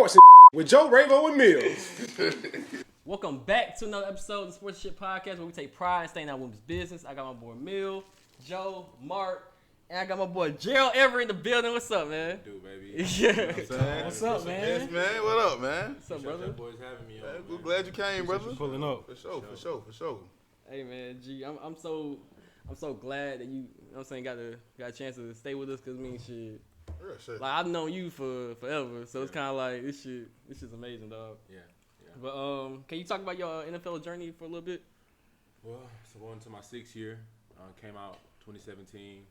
Sports with Joe, Ravo, and Mills. Welcome back to another episode of the Sports Shit Podcast where we take pride in staying out women's business. I got my boy Mill, Joe, Marc, and I got my boy Gerald Everett in the building. What's up, man? Dude, baby. Yeah. What's up, man? Yes, man. What up, man? What's up, brother? Boys having me on. We're glad you came, brother. Pulling up. For sure. Hey, man, G, I'm so glad that you know what I'm saying, got a chance to stay with us because, I mean, shit. Real shit. Like, I've known you for forever, so it's kind of like, this shit's amazing, dog. Yeah. But can you talk about your NFL journey for a little bit? Well, so going to my 6th year, came out 2017,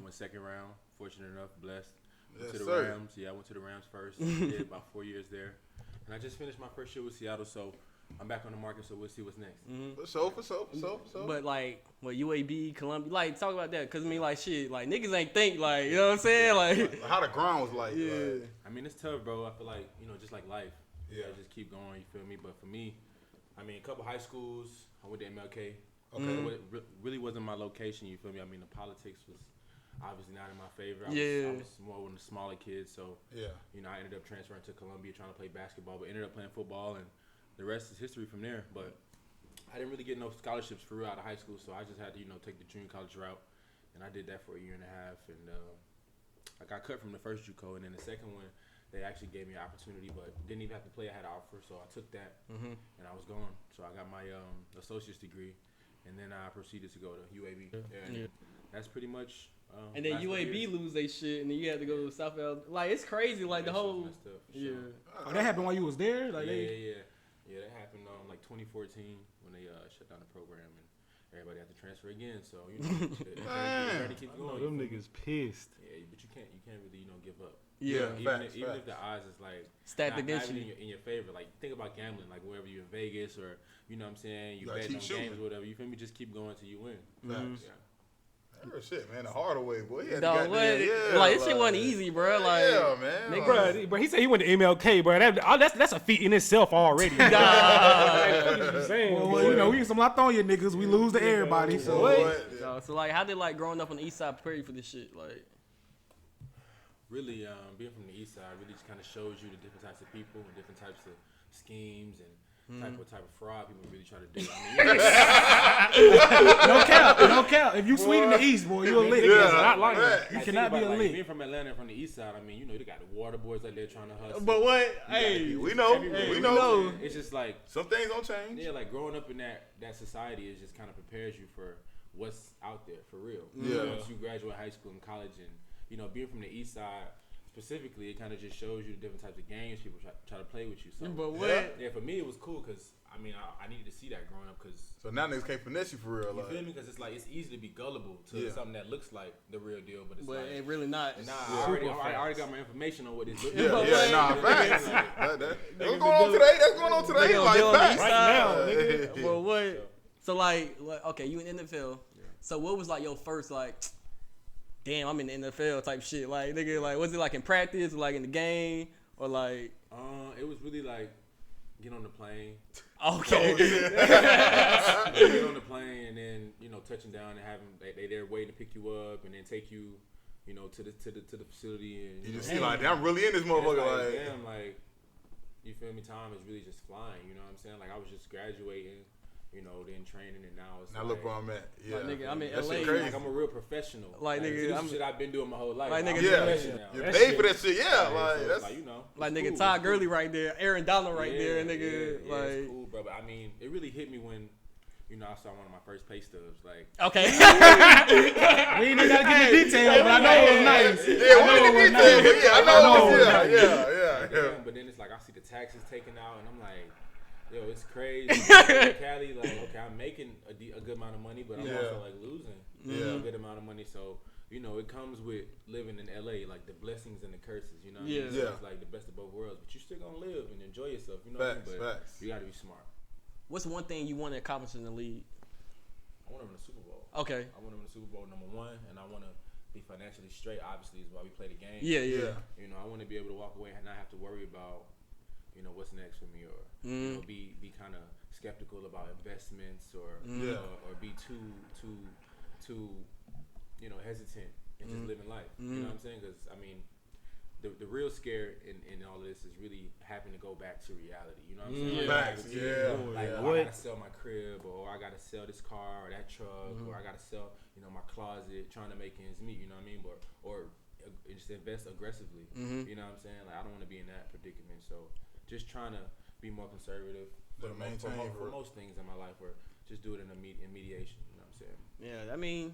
went second round. Fortunate enough, blessed. Went to the Rams. Yeah, I went to the Rams first. Did about 4 years there, and I just finished my first year with Seattle. So I'm back on the market. So we'll see what's next. For sure. But like, UAB, Columbia, like talk about that, cause I mean, like shit, like niggas ain't think like, you know what I'm saying, like how the ground was like. Yeah. Like, I mean, it's tough, bro. I feel like just like life. Yeah. Just keep going. You feel me? But for me, I mean, a couple high schools. I went to MLK. Okay. It really wasn't my location. You feel me? I mean, the politics was obviously not in my favor. I was more one of the smaller kids, so yeah. I ended up transferring to Columbia trying to play basketball, but ended up playing football, and the rest is history from there. But I didn't really get no scholarships for real out of high school, so I just had to take the junior college route, and I did that for a year and a half, and I got cut from the first JUCO, and then the second one they actually gave me an opportunity, but didn't even have to play. I had an offer, so I took that, and I was gone. So I got my associate's degree, and then I proceeded to go to UAB. Yeah. That's pretty much. And then UAB lose they shit, and then you had to go to South L. Like it's crazy, like the whole. Sure. Oh, that happened while you was there. Like, Yeah. That happened like 2014 when they shut down the program and everybody had to transfer again. So try to keep going. them niggas pissed. Yeah, but you can't really give up. Yeah. Even if the odds is like stacked not against even you in your favor. Like think about gambling. Like wherever you're in Vegas or you know what I'm saying, you bet on games or whatever. You feel me? Just keep going till you win. Yeah. Real shit, man. The harder way, boy. Dog, like this shit wasn't easy, bro. Like, yeah, man. Bro, he said he went to MLK, bro. That's a feat in itself already. Nah. Well, we some Latonia niggas. We lose to everybody. So so like, how did like growing up on the East Side prepare you for this shit? Like, really, being from the East Side really just kind of shows you the different types of people and different types of schemes and type of fraud people really try to do. I no cap. If you sweet in the East, boy, you a lick. Not like that. You cannot be a lick. Being from Atlanta and from the East Side, I mean, they got the water boys out there trying to hustle. but what? Hey, we know. It's just like Some things don't change. Yeah, like growing up in that society is just kind of prepares you for what's out there for real. Yeah. Once you graduate high school and college, and being from the East Side. Specifically, it kind of just shows you the different types of games people try to play with you. So, but what? Yeah, for me it was cool because I needed to see that growing up because. So now niggas can't finesse you for real. You feel me? Because it's like it's easy to be gullible to something that looks like the real deal, but it's it really not. Nah, I already got my information on what it's. Facts. That's going on today. Like facts. Right now, nigga. But what? So like, okay, you in NFL. Yeah. So what was like your first like? Damn, I'm in the NFL type shit. Like, nigga, like, was it like in practice, or like in the game, or like? It was really like get on the plane. Okay. Get on the plane and then touching down and having they there waiting to pick you up and then take you, to the facility and you just see like I'm really in this motherfucker. Like damn, like you feel me? Time is really just flying. You know what I'm saying? Like I was just graduating. Then training, and now it's look where I'm at. Yeah, like, nigga, I'm in that LA. Shit crazy. Like I'm a real professional. Like nigga, this shit I've been doing my whole life. Like nigga, you paid for that shit. Yeah, so that's like like nigga, cool. Todd Gurley right there, Aaron Donald right there, nigga. Yeah, like it's cool, bro. But I mean, it really hit me when. I saw one of my first pay stubs. Like, okay. We ain't even gotta get the details, but I know it was nice. I know it was nice. Yeah. But then it's like I see the taxes taken out, and I'm like. Yo, it's crazy. Cali, like, okay, I'm making a good amount of money, but I'm also like losing a good amount of money. So, it comes with living in LA, like the blessings and the curses. You know what I mean? So it's like the best of both worlds, but you still gonna live and enjoy yourself. You know what I mean? But you gotta be smart. What's one thing you want to accomplish in the league? I want to win a Super Bowl. Okay. I want to win a Super Bowl #1, and I want to be financially straight. Obviously, is why we play the game. Yeah. I want to be able to walk away and not have to worry about. What's next for me, or be kind of skeptical about investments, or be too hesitant in just living life. You know what I'm saying? Because I mean, the real scare in all of this is really having to go back to reality. You know what I'm saying? Facts, I gotta sell my crib, or I gotta sell this car or that truck, or I gotta sell, my closet, trying to make ends meet. You know what I mean? Or just invest aggressively. You know what I'm saying? Like, I don't want to be in that predicament. So just trying to be more conservative for most things in my life, or just do it in mediation. You know what I'm saying? Yeah, I mean,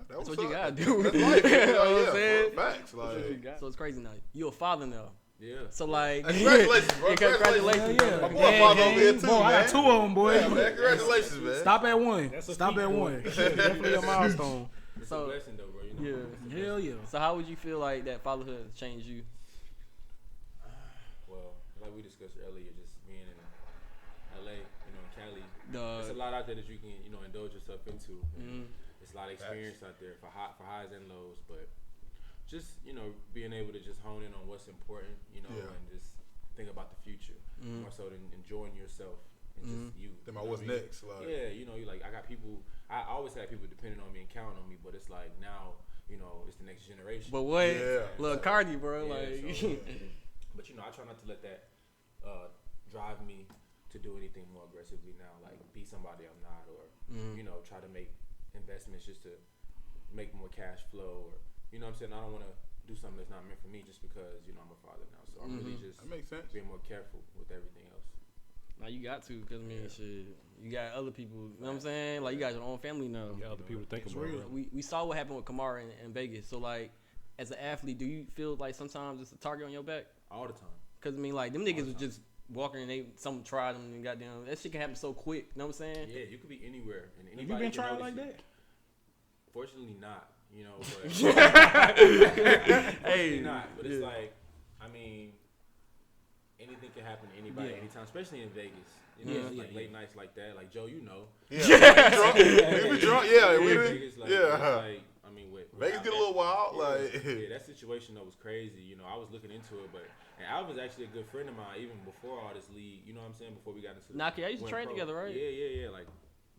that's was what you up. gotta do. That's life. You know what I'm saying? Facts. Like, So it's crazy now. You a father now. Yeah. So like, congratulations, bro. Congratulations. Yeah. My boy father over here too, Boy, I got man. 2 of them, boy. Yeah, man. Congratulations, man. Stop at 1. That's a Stop feat, at boy. 1. Definitely a milestone. It's So- a blessing though, bro. Yeah. Hell yeah. So how would you feel like that fatherhood has changed you? Well, like we discussed earlier, just being in LA, in Cali, The there's a lot out there that you can, indulge yourself into. There's a lot of experience out there for highs and lows, but just, being able to just hone in on what's important, and just think about the future more so than enjoying yourself and just you. Then what's next? Like, Yeah, I got people. I always had people depending on me and counting on me, but it's like now, it's the next generation. but what? Yeah. Lil Cardi, bro. Yeah, Like, so, but I try not to let that drive me to do anything more aggressively now, like be somebody I'm not, or try to make investments just to make more cash flow, or what I'm saying. I don't want to do something that's not meant for me just because I'm a father now. So I'm really just that makes sense. being more careful with everything else. now you got to, cause shit, you got other people. You know what I'm saying? Like, you got your own family now. You got other people to think about. Bro. We saw what happened with Kamara in Vegas. So like, as an athlete, do you feel like sometimes it's a target on your back? All the time. Cause like them niggas was just walking and someone tried them and goddamn that shit can happen so quick. You know what I'm saying? Yeah, you could be anywhere and anybody. Have you been can tried notice like you. that? Fortunately not, but Hey, not. But it's like, anything can happen to anybody anytime, especially in Vegas. Late nights like that. Like Joe, Yeah. We be drunk. Yeah. We Vegas, like, yeah. with Vegas get a little wild. Like, that situation though was crazy. I was looking into it, and Alvin's actually a good friend of mine even before all this league. You know what I'm saying? Before we got into Naki, I used to train pro. together, right? Yeah. Like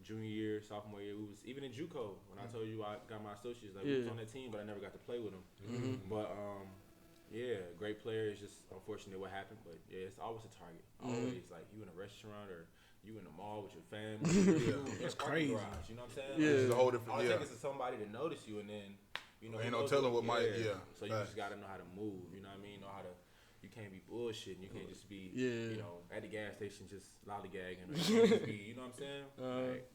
junior year, sophomore year, we was even in JUCO when I told you I got my associates. Like we was on that team, but I never got to play with them. But great player. It's just unfortunate what happened, but it's always a target. Always like you in a restaurant or you in the mall with your family. It's crazy. Garage, you know what I'm saying? Yeah. it's a whole different. All it Yeah. takes is somebody to notice you, and then Ain't no telling what might. Yeah. So you just gotta know how to move. You know what I mean? Know how to. You can't be bullshitting. You can't just be. At the gas station just lollygagging. Or you can't just be, you know what I'm saying? Like,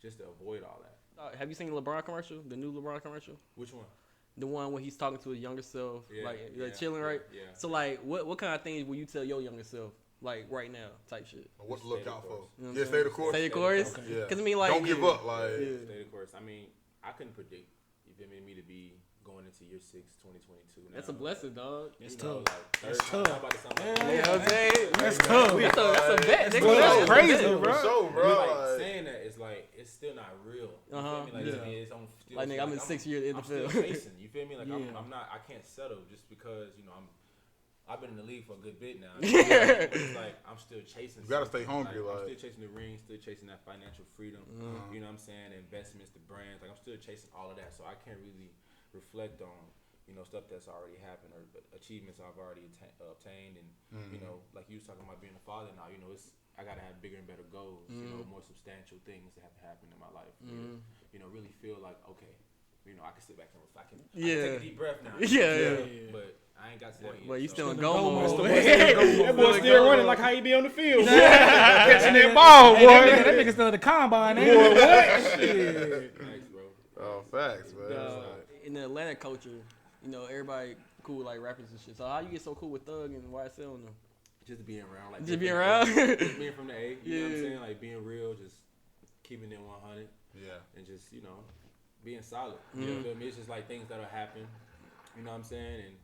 just to avoid all that. Have you seen the LeBron commercial? The new LeBron commercial? Which one? The one where he's talking to his younger self, chilling, right? Yeah. So like, what kind of things will you tell your younger self, like right now, type shit? What to look out for? You know what I'm Yeah, saying? stay the course. Stay the course. Okay. Yeah. Cause like, Don't give up. Like, Stay the course. I couldn't predict. You feel me to be going into year 6, 2022. Now. That's a blessing, dog. It's Know, tough. like, It's third- tough. I'm about to sound like- You know what I'm saying? That's tough. That's a bet. Nigga. Bro, that's crazy, Bet. bro. For sure, bro. Like, Like, saying that is like it's still not real. You Uh-huh. feel me? Like Yeah. to me, it's on still Like, nigga, I'm in 6 years in the I'm still field. chasing. You feel me? Like Yeah. I'm not. I can't settle just because I've been in the league for a good bit now. Yeah. But it's like I'm still chasing. You gotta something. stay hungry, I'm like- still chasing the ring, still chasing that financial freedom. You know what I'm saying? Investments, the brands. Like I'm still chasing all of that. So I can't really reflect on stuff that's already happened or achievements I've already obtained. And like you was talking about being a father now. I gotta have bigger and better goals. More substantial things that have to happen in my life. Really feel like okay. I can sit back and reflect. I can take a deep breath now. Yeah. But I ain't got to that yet. But you so- still in Go go mode. mode. That boy still running like how he be on the field. Boy. Catching that ball, boy. That nigga still at the combine, ain't Boy, he? what? Shit. Thanks, bro. oh, facts, man. In the Atlanta culture, everybody cool with, like rappers and shit. So how you get so cool with Thug and YSL and them? Just being around. Like Just being around? Just being from the A. You know what I'm Yeah. saying? Like being real, just keeping it 100. Yeah. And just, being solid. You feel me? It's just like things that'll happen. You know what I'm saying? And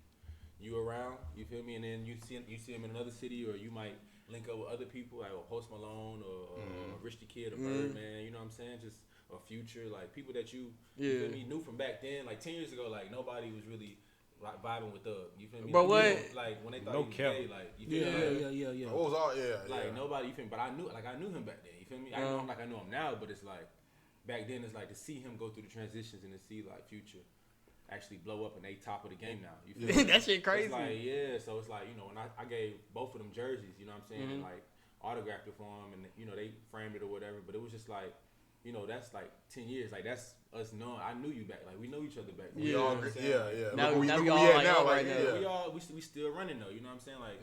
you around, you feel me? And then you see him in another city, or you might link up with other people, like Post Malone or Rich the Kid or Birdman. You know what I'm saying? Just a Future, like people that you feel me, knew from back then. Like 10 years ago, like nobody was really like vibing with Thug. You feel me? But like, what? Like when they thought No he was cap. gay, like you feel me? Yeah. What was all? Yeah. Like nobody, you feel me? But I knew him back then. You feel me? I know him like I know him now, but it's like back then it's like to see him go through the transitions and to see like Future actually blow up and they top of the game now. You feel me? That shit crazy. It's like, so it's like, when I gave both of them jerseys, you know what I'm saying, and like autographed it for them, and they framed it or whatever, but it was just like, that's like 10 years, like that's us knowing. I knew you back, like we know each other back then. We all, yeah. Now Look we where all we at like now, up like, right now. We still running though, you know what I'm saying, like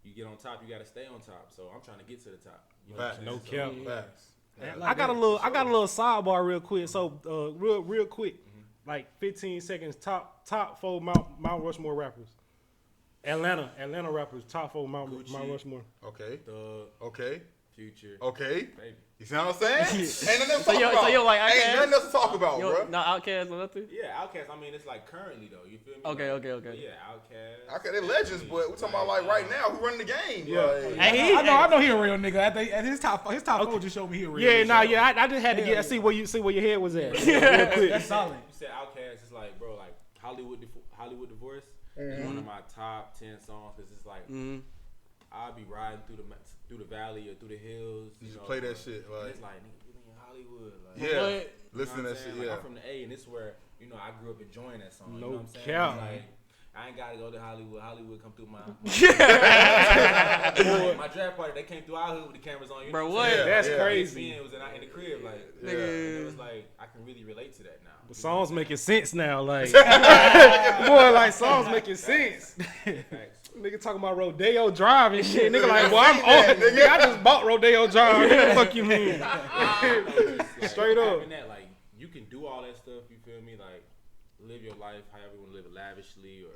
you get on top, you gotta stay on top, so I'm trying to get to the top. You know what I'm No saying? cap. Facts. I got a little sidebar real quick. So real quick, like 15 seconds. Top 4 Mount Rushmore rappers. Atlanta rappers. Top 4 Mount Rushmore. Okay. Thug, Okay. Future, Okay. baby. You see what I'm saying? Ain't nothing else to talk about. So you're like Ain't Outkast? nothing else to talk about, Yo, bro. not Outkast or nothing? Yeah, Outkast. I mean, it's like currently though. You feel me? Okay. But yeah, Outkast. Okay, they're legends, but we're talking about like right now, who running the game? Yeah. Like, Hey, I know he a real nigga. At his top 4 just showed me he a real nigga. I just had to get see where your head was at. Real quick. That's solid. You said Outkast is like, bro, like Hollywood Divorce is one of my top 10 songs because it's like I'll be riding through the valley or through the hills. you should play that shit. And Like, it's like, nigga, we in Hollywood. Like, yeah, But- listen to that shit. Like, Yeah. I'm from the A, and this is where I grew up enjoying that song. No you know what I'm saying? cap. Like, I ain't gotta go to Hollywood. Hollywood come through my my draft party. They came through our hood with the cameras on. You Bro, know what? Yeah. That's Yeah. crazy. ESPN was in the crib, like, Yeah. and it was like I can really relate to that now. The songs making sense now, like boy, like songs making sense. Facts. Nigga talking about Rodeo Drive and shit. Nigga like, well, I'm Yeah, on. Nigga, I just bought Rodeo Drive. Nigga, the fuck you mean? Like, Straight up. having that, like, you can do all that stuff. You feel me? Like, live your life however you want to live it, lavishly or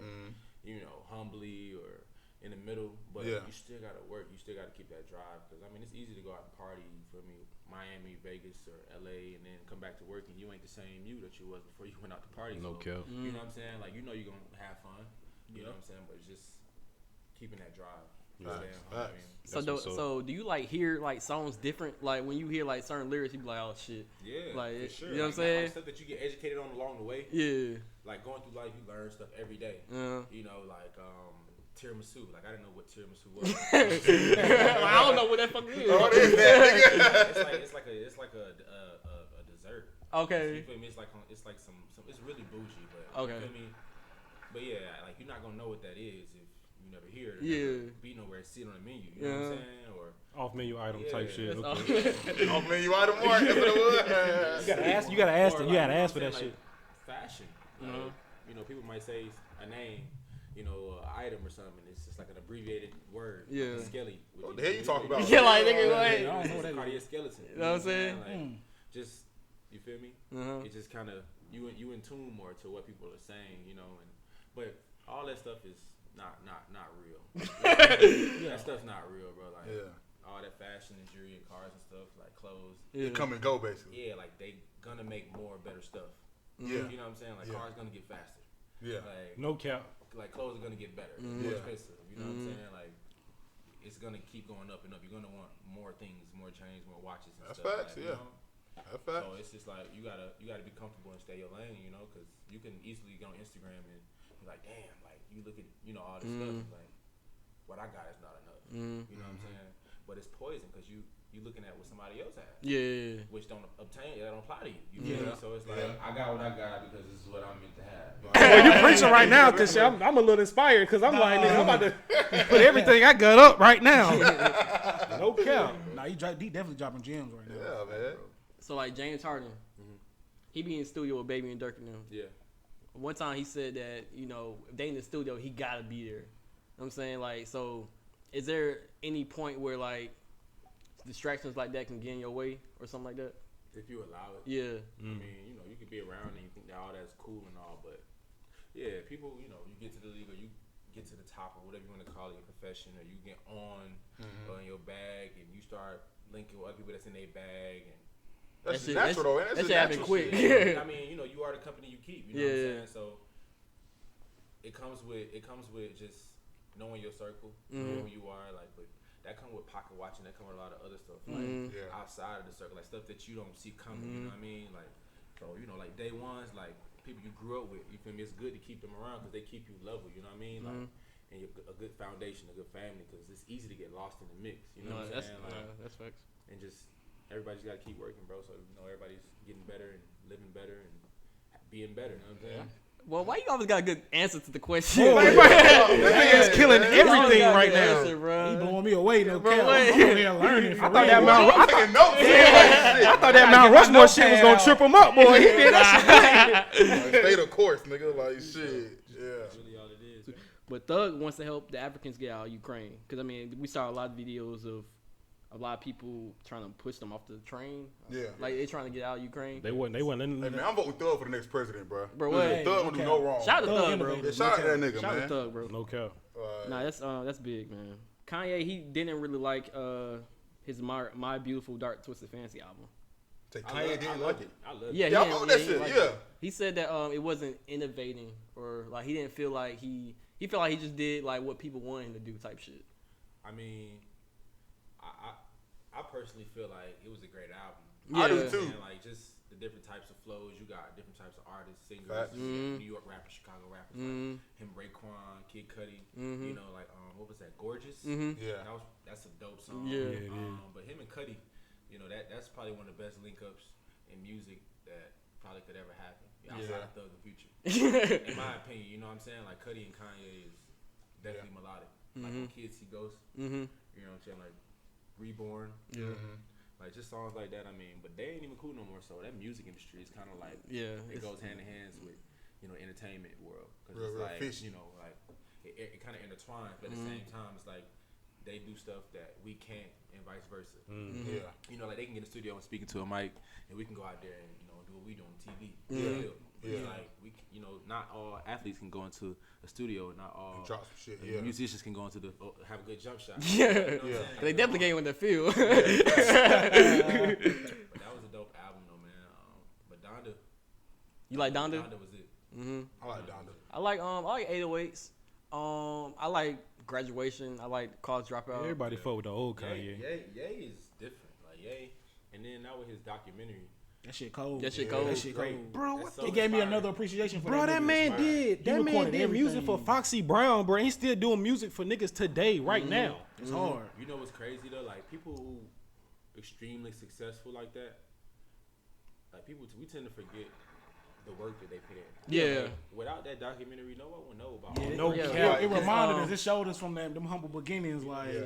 humbly or in the middle. But Yeah. you still gotta work. You still gotta keep that drive because I mean it's easy to go out and party. You feel me? Miami, Vegas, or LA, and then come back to work and you ain't the same you that you was before you went out to party. No So, cap. You know what I'm saying? Like you're gonna have fun. You know what I'm saying? But it's just keeping that drive. Facts, Staying home, facts. So do you like hear like songs different? Like when you hear like certain lyrics, you be like, oh shit. Yeah, Like, for sure. you know what I'm Like, saying? stuff that you get educated on along the way. Yeah. Like going through life, you learn stuff every day. You know, like tiramisu. Like I didn't know what tiramisu was. I don't know what that fuck is. What is that, nigga? it's like a dessert. Okay. You feel me? It's like some. It's really bougie, but Okay. You feel me? But yeah, like you're not gonna know what that is if you never hear it. Or Yeah. never be nowhere, see it on the menu. You know what I'm saying? Or Off menu item Yeah, type shit. That's Okay. Oh man, you out of Marc? That's what it was. You gotta ask. You gotta ask. or You gotta like, ask for you know that what I'm shit. saying, like, fashion. Like, you know, people might say a name, item or something. It's just like an abbreviated word. Yeah. Like a skelly. What the hell you talking about? Yeah, like nigga, It's like. I don't know what a that cardiac skeleton. You know what I'm saying? Like, just you feel me? Uh-huh. It just kind of you in tune more to what people are saying, but all that stuff is not real. That stuff's not real, bro. Like all that fashion and jewelry and cars and stuff, like clothes. You come and go, basically. Yeah, like they gonna make more better stuff. Yeah. You know what I'm saying? Like cars gonna get faster. Yeah. Like No cap. clothes are gonna get better, more Yeah. expensive. You know what I'm saying? Like it's gonna keep going up and up. You're gonna want more things, more chains, more watches and That's stuff. facts, like, yeah. You know? That's fact. So it's just like you gotta be comfortable and stay your lane, because you can easily go on Instagram and be like, damn, like you look at all this stuff, and like what I got is not enough. You know what I'm saying? But it's poison because you looking at what somebody else has, Yeah. which don't apply to you. You feel me? So it's like I got what I got because this is what I'm meant to have. Well, you preaching right now, cause shit, I'm a little inspired, cause I'm like, nigga, I'm about to put everything I got up right now. No cap. Nah, he definitely dropping gems right now. Yeah, man. So like James Harden, he be in the studio with Baby and Dirk and them. Yeah. One time he said that, if they in the studio, he gotta be there. You know what I'm saying? Like, so is there any point where like distractions like that can get in your way or something like that? If you allow it. Yeah. I mean, you could be around and you think that all that's cool and all, but yeah, people, you get to the league or you get to the top or whatever you want to call it, your profession, or you get on your bag and you start linking with other people that's in their bag, and That's shit- natural, though. that That's shit happen natural quick. shit. Yeah. I mean, you are the company you keep. You know what I'm saying? So it comes with just knowing your circle, knowing who you are, like, but that come with pocket watching. That come with a lot of other stuff, like Yeah. outside of the circle, like stuff that you don't see coming. You know what I mean? Like, so like day ones, like people you grew up with. You feel me? It's good to keep them around because they keep you level. You know what I mean? Like, and a good foundation, a good family, because it's easy to get lost in the mix. You know what I'm saying? Like, that's facts. and just everybody's got to keep working, bro. So everybody's getting better and living better and being better. You know what I'm saying? Well, why you always got a good answer to the question? This nigga is killing everything right now. He blowing me away though. Bro, I'm wait. over here learning. I thought that Mount I'm taking notes. I thought that Mount Rushmore shit was gonna trip him up, boy. He did that shit. Like, stay the course, nigga. Like shit. Yeah. That's really all it is. But Thug wants to help the Africans get out of Ukraine. Because, I mean, we saw a lot of videos of a lot of people trying to push them off the train. Yeah. Like, they trying to get out of Ukraine. They wasn't. Hey man, I'm voting Thug for the next president, bro. Bro, Listen, what? Thug don't do no wrong. Shout out to Thug Thug, bro. innovative. Yeah, shout out to that nigga, Shout out to man. Thug, bro. No cap. Nah, that's big, man. Kanye, he didn't really like his My Beautiful Dark Twisted Fantasy album. Say Kanye didn't like it. I love it. Yeah, Yeah, I he know didn't- that he shit. didn't Yeah. like it. He said that it wasn't innovating, or like he didn't feel like he felt like he just did like what people wanted him to do type shit. I mean, I personally feel like it was a great album. I do Yeah. too. And like just the different types of flows, you got different types of artists, singers, Facts. you got Mhm. New York rappers, Chicago rappers, Mhm. like him, Raekwon, Kid Cudi, Mhm. you know, like what was that, Gorgeous? Mhm. Yeah. That's a dope song. Yeah. Yeah, it is. But him and Cudi, you know, that's probably one of the best link ups in music that probably could ever happen. Outside of Thug and Future. In my opinion, you know what I'm saying? Like Cudi and Kanye is definitely melodic. Like when Kids See Ghosts, Mhm. you know what I'm saying? Like Reborn. Yeah. Like just songs like that. I mean, but they ain't even cool no more. So that music industry is kind of like Yeah. it goes hand in hand with entertainment world because Real, it's real like fishy. like it kind of intertwines, but at the same time it's like they do stuff that we can't and vice versa. Yeah. You know, like they can get in the studio and speak into a mic, and we can go out there and do what we do on TV. Yeah. It's like not all athletes can go into a studio, not all Drop some shit. Yeah. musicians can go into have a good jump shot. Yeah. You know what I'm Yeah. saying? They definitely came with the feel. But that was a dope album though, man. But Donda. You like Donda? Donda was it. Mhm. I like Donda. I like 808s. I like Graduation. I like College Dropout. Everybody fuck with the old Kanye. Ye is different. Like Ye, and then now with his documentary. That shit cold. That shit cold. That shit Great. cold. Bro, That's what so It gave me inspiring. another appreciation for Bro, that nigga. man did. That man recorded did music for everything. Foxy Brown, bro. He's still doing music for niggas today, right now. It's hard. You know what's crazy though? Like people who extremely successful like that, like we tend to forget the work that they put in. Yeah. Like, without that documentary, no one would know about. Yeah, No it, cap. it reminded Um, us. It showed us from them humble beginnings. Like, Yeah.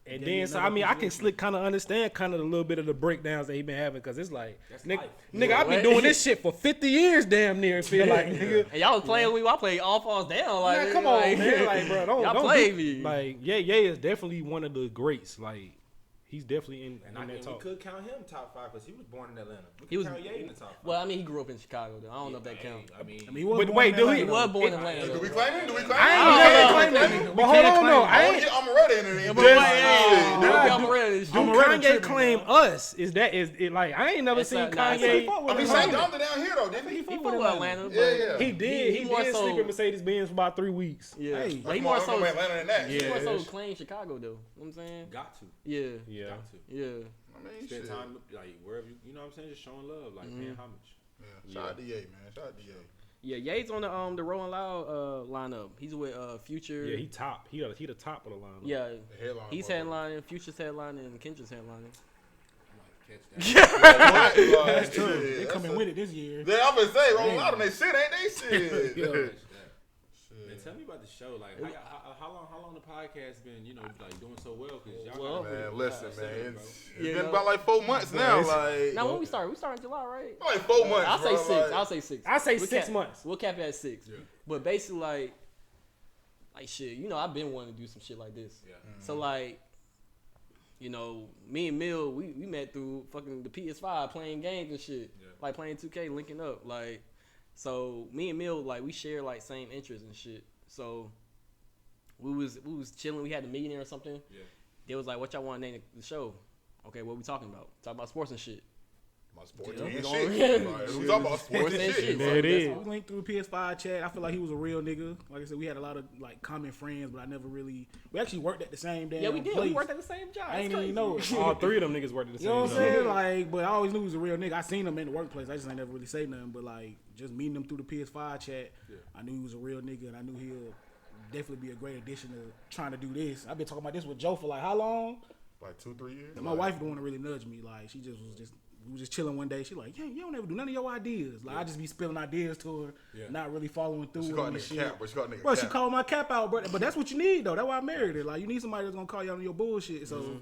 And Yeah, then, you so never I mean, I can appreciate slick kind of understand kind of a little bit of the breakdowns that he been having, cause it's like, That's nigga, life. I've been What? doing this shit for 50 years, damn near. It feel like, nigga. And y'all was playing with me. I played All Falls Down. Like, Man, come on, like, man. Like, bro, y'all don't play do- me. Like, yeah, is definitely one of the greats. Like, he's definitely in And that we talk. could count him top 5 because he was born in Atlanta. We He could was. count Ye in the top 5. Well, I mean, he grew up in Chicago. Though. I don't know if that counts. I mean, he was But born wait, in do he- He Atlanta, was born in Atlanta. Do we though. claim him? Do we claim him? I ain't claim claiming him. him. But hold on, no. I I want ain't. to get Amaretta in it. But wait, I'm ready. Do I'm already Kanye tripping, claim us? Is it like I ain't never It's seen not- nah, it's Kanye? not- I mean, St. Donda down here though, didn't he? He fuck with Atlanta. But Yeah. He did. He more did so- sleep in Mercedes Benz for about 3 weeks. Yeah. Hey, But he Come more on, so. I'm from Atlanta than that. He Yeah. more so claim Chicago though. You know what I'm saying? got to. Yeah. Yeah. Got to. Yeah. I mean, Spend shit. time, like, wherever you know what I'm saying? Just showing love, like, paying homage. Yeah. Shout out to Ye, man. Shout out to Ye. Yeah. Ye's on the Rolling Loud lineup. He's with Future. Yeah, he top. He the top of the line. Yeah. The headline. He's headlining. Future's headlining, and Kendra's headlining. Catch that. That's true. They coming with it this year. Yeah, I'm gonna say, rolling out on they shit, ain't they shit? Yeah. Man, tell me about the show. Like, how long the podcast been, like doing so well? Cause y'all Well, Man, listen, man. bro. It's Yeah, been no. about like 4 months now. Like, Now when we started in July, right? like 4 months. I'll say bro, 6. like- I'll say 6. I say We'll 6 cap- months. We'll cap it at 6. Yeah. But basically, like shit. I've been wanting to do some shit like this. Yeah. So like, me and Mill, we met through fucking the PS5 playing games and shit. Yeah. Like playing 2K, linking up. Like, so me and Mill, like, we share like same interests and shit. So we was chilling. We had a meeting or something. Yeah. They was like, "What y'all want to name the show?" Okay, what we talking about? Talk about sports and shit. My sports Yeah, and we shit. going- Like, we talking about sports and shit. There it is. We linked through PS5 chat. I feel like he was a real nigga. Like I said, we had a lot of like common friends, but I never really. We actually worked at the same damn Yeah, we did. place. We worked at the same job. I ain't That's even crazy. know it. All 3 of them niggas worked at the You know same what I'm time. saying? Like, but I always knew he was a real nigga. I seen him in the workplace. I just ain't never really say nothing. But like, just meeting him through the PS5 chat, I knew he was a real nigga, and I knew he'll definitely be a great addition to trying to do this. I've been talking about this with Joe for like how long? Like 2-3 years. And my wife don't want to really nudge me. Like, she just was just we was just chilling one day. She like, yeah, you don't ever do none of your ideas. Like I just be spilling ideas to her, not really following through with them and shit. Bro, she called my cap out, bro. But that's what you need though. That's why I married her. Like you need somebody that's gonna call you on your bullshit. So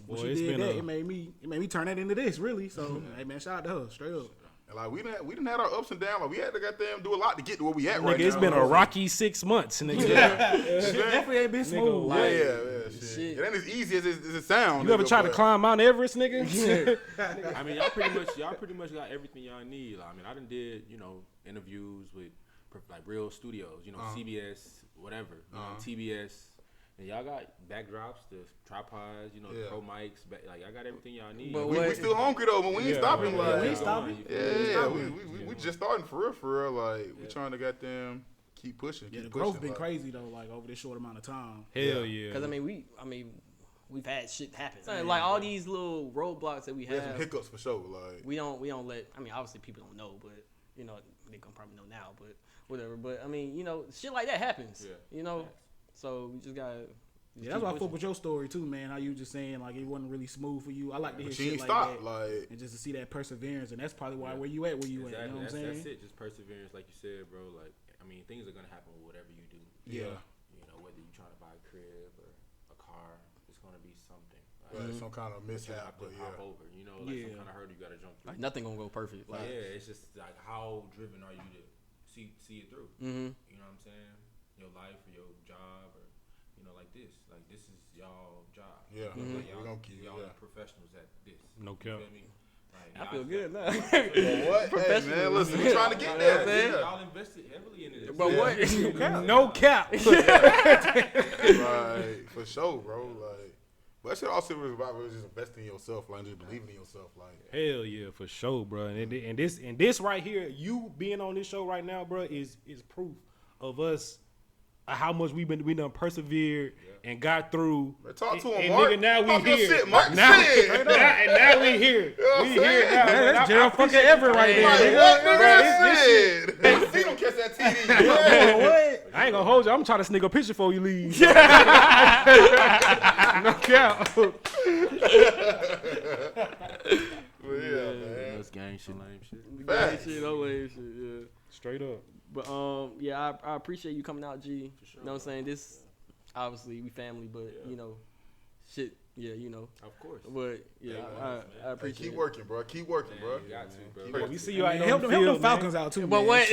when she did that, it made me turn that into this really. So hey man, shout out to her, straight up. And like we didn't have our ups and downs. Like we had to goddamn do a lot to get to where we at right now. It's been a rocky 6 months, nigga. Definitely ain't been smooth. Shit. It ain't as easy as it sounds. You ever try to climb Mount Everest, nigga? I mean, y'all pretty much got everything y'all need. I mean, I done did, interviews with like real studios, CBS, whatever, TBS. And y'all got backdrops, the tripods, the pro mics. Like, I got everything y'all need. But we still hungry, though, but we ain't stopping. Like, we ain't stopping. We just starting for real. Like, we trying to goddamn keep pushing. Yeah, the growth been crazy, though, like, over this short amount of time. Hell yeah. Because, we've had shit happen. Like, all these little roadblocks that we have. Some hiccups for sure. Like, we don't let, obviously people don't know, but, they gonna probably know now, but whatever. But, shit like that happens, So we just gotta. That's why I fuck with your story too, man. How you just saying like it wasn't really smooth for you. I like to hear shit like that, and just to see that perseverance, and that's probably why where you at. You know what I'm saying? That's it. Just perseverance, like you said, bro. Like things are gonna happen with whatever you do. Yeah. Whether you're trying to buy a crib or a car, it's gonna be something. Right? Some kind of mishap, but hop over. Some kind of hurdle you gotta jump through. Like nothing gonna go perfect. Like it's just like how driven are you to see it through? Mm-hmm. You know what I'm saying? Your life or your job or like this is y'all job. Yeah, y'all professionals at this. No cap. I feel good now. What? Hey, man, listen, we trying to get there. Y'all invested heavily into this. But what? No cap. Right, for sure, bro. Like, but that shit also was about just investing in yourself, like just believing in yourself, like. Hell yeah, for sure, bro. And this right here, you being on this show right now, bro, is proof of us. How much we done persevered and got through. Talk to him, and Marc. nigga, now we here. Shit, Marc. Now we here. We here now. That's Gerald fucking Everett right there, nigga. This shit. Don't catch that TV. What? I ain't gonna hold you. I'm trying to sneak a picture before you leave. No cap. Man. That's gang shit, lame shit. Gang shit, no lame shit, yeah. Straight up. But I appreciate you coming out, G. For sure. You know what I'm saying? This obviously we family, but shit, Of course. But I appreciate keep working, bro. Keep working, bro. You got to, bro. We see you out help them Falcons out too. But man. what?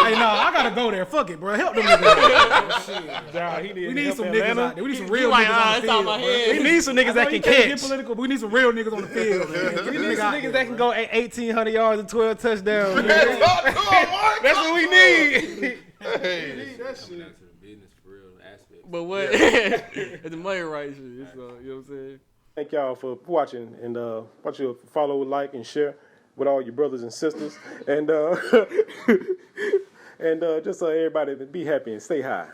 Hey, no, I gotta go there. Fuck it, bro. Help them niggas. Nah, We need some niggas out there. We need some real like, niggas on the field. We need some niggas that can catch. Political, but we need some real niggas on the field, man. We need some niggas that can go 1,800 yards and 12 touchdowns. Man, talk to him, Marc. That's what we need. Hey, That shit. Coming out to the business for real aspect. But what? It's the money right shit. You know what I'm saying? Thank y'all for watching, and want you to follow, like, and share with all your brothers and sisters, and and just so everybody to be happy and stay high.